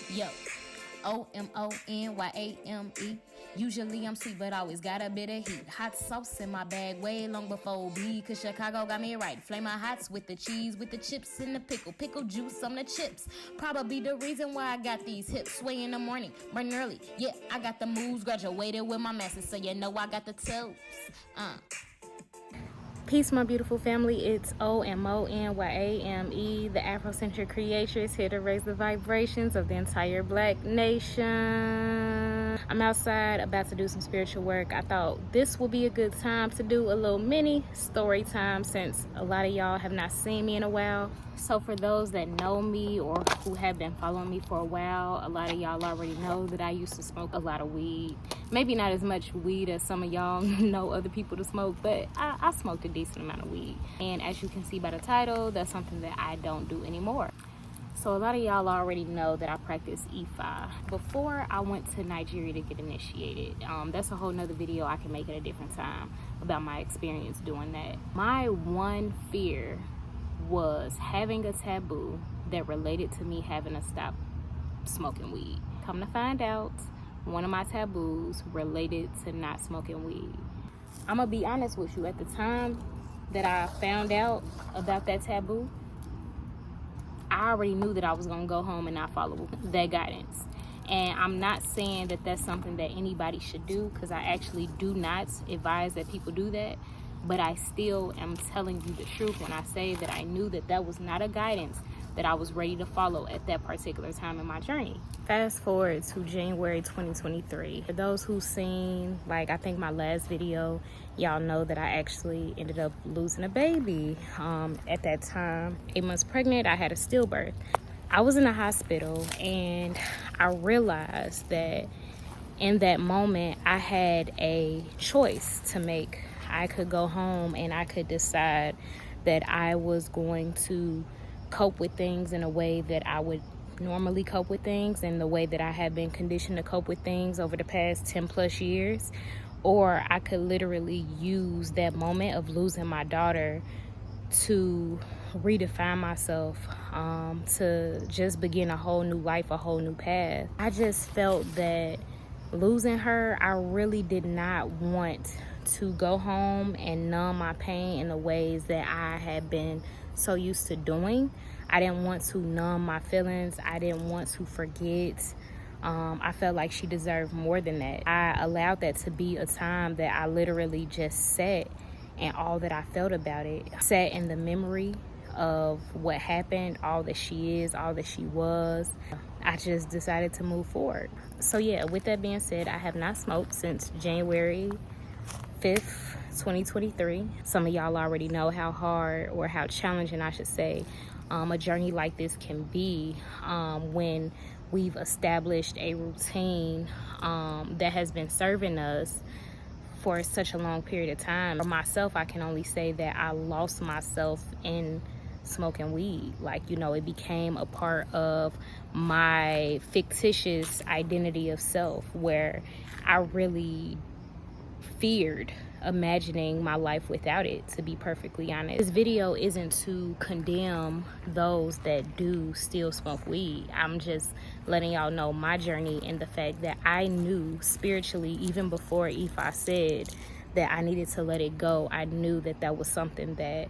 Yo, OMONYAME. Usually I'm sweet, but always got a bit of heat. Hot sauce in my bag way long before B. Cause Chicago got me right. Flame my hots with the cheese, with the chips and the pickle. Pickle juice on the chips. Probably the reason why I got these hips. Sway in the morning, burn early. Yeah, I got the moves. Graduated with my masters, so you know I got the toes. Peace, my beautiful family. It's OMONYAME, the Afrocentric creatress, here to raise the vibrations of the entire Black nation. I'm outside about to do some spiritual work. I thought this would be a good time to do a little mini story time since a lot of y'all have not seen me in a while. So for those that know me or who have been following me for a while, a lot of y'all already know that I used to smoke a lot of weed. Maybe not as much weed as some of y'all know other people to smoke, but I smoked a decent amount of weed. And as you can see by the title, that's something that I don't do anymore. So a lot of y'all already know that I practice Ifa. Before I went to Nigeria to get initiated, that's a whole nother video I can make at a different time about my experience doing that. My one fear was having a taboo that related to me having to stop smoking weed. Come to find out, one of my taboos related to not smoking weed. I'm gonna be honest with you, at the time that I found out about that taboo, I already knew that I was gonna go home and not follow that guidance. And I'm not saying that that's something that anybody should do, because I actually do not advise that people do that. But I still am telling you the truth when I say that I knew that that was not a guidance that I was ready to follow at that particular time in my journey. Fast forward to January 2023. For those who've seen, like, I think my last video, y'all know that I actually ended up losing a baby. At that time, 8 months pregnant, I had a stillbirth. I was in the hospital and I realized that in that moment, I had a choice to make. I could go home and I could decide that I was going to cope with things in a way that I would normally cope with things, and the way that I have been conditioned to cope with things over the past 10 plus years. Or I could literally use that moment of losing my daughter to redefine myself, to just begin a whole new life, a whole new path. I just felt that losing her, I really did not want to go home and numb my pain in the ways that I had been so used to doing. I didn't want to numb my feelings. I didn't want to forget. I felt like she deserved more than that. I allowed that to be a time that I literally just sat, and all that I felt about it, sat in the memory of what happened, all that she is, all that she was. I just decided to move forward. So yeah, with that being said, I have not smoked since January 5th, 2023. Some of y'all already know how hard, or how challenging I should say, a journey like this can be, when we've established a routine that has been serving us for such a long period of time. For myself, I can only say that I lost myself in smoking weed. Like, you know, it became a part of my fictitious identity of self, where I really feared imagining my life without it, to be perfectly honest. This video isn't to condemn those that do still smoke weed. I'm just letting y'all know my journey, and the fact that I knew spiritually, even before Ifa said that I needed to let it go, I knew that that was something that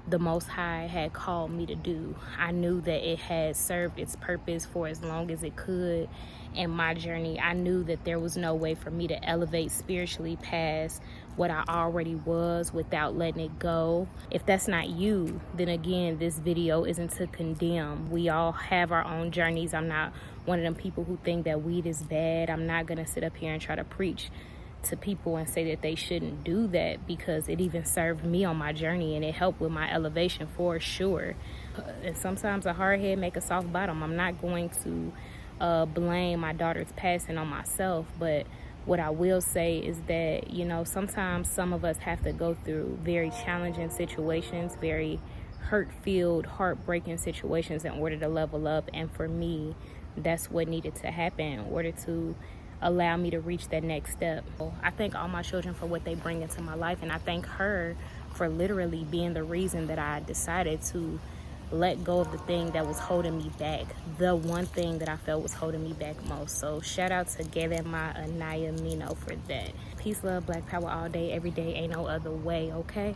the Most High had called me to do. I knew that it had served its purpose for as long as it could in my journey. I knew that there was no way for me to elevate spiritually past what I already was without letting it go. If that's not you, then again, this video isn't to condemn. We all have our own journeys. I'm not one of them people who think that weed is bad. I'm not gonna sit up here and try to preach to people and say that they shouldn't do that, because it even served me on my journey and it helped with my elevation for sure. And sometimes a hard head make a soft bottom. I'm not going to blame my daughter's passing on myself, but what I will say is that, you know, sometimes some of us have to go through very challenging situations, very hurt-filled, heartbreaking situations in order to level up. And for me, that's what needed to happen in order to allow me to reach that next step. I thank all my children for what they bring into my life, and I thank her for literally being the reason that I decided to let go of the thing that was holding me back, the one thing that I felt was holding me back most. So shout out to Gede Ma Anaya Mino for that. Peace, love, black power all day, every day, ain't no other way, okay?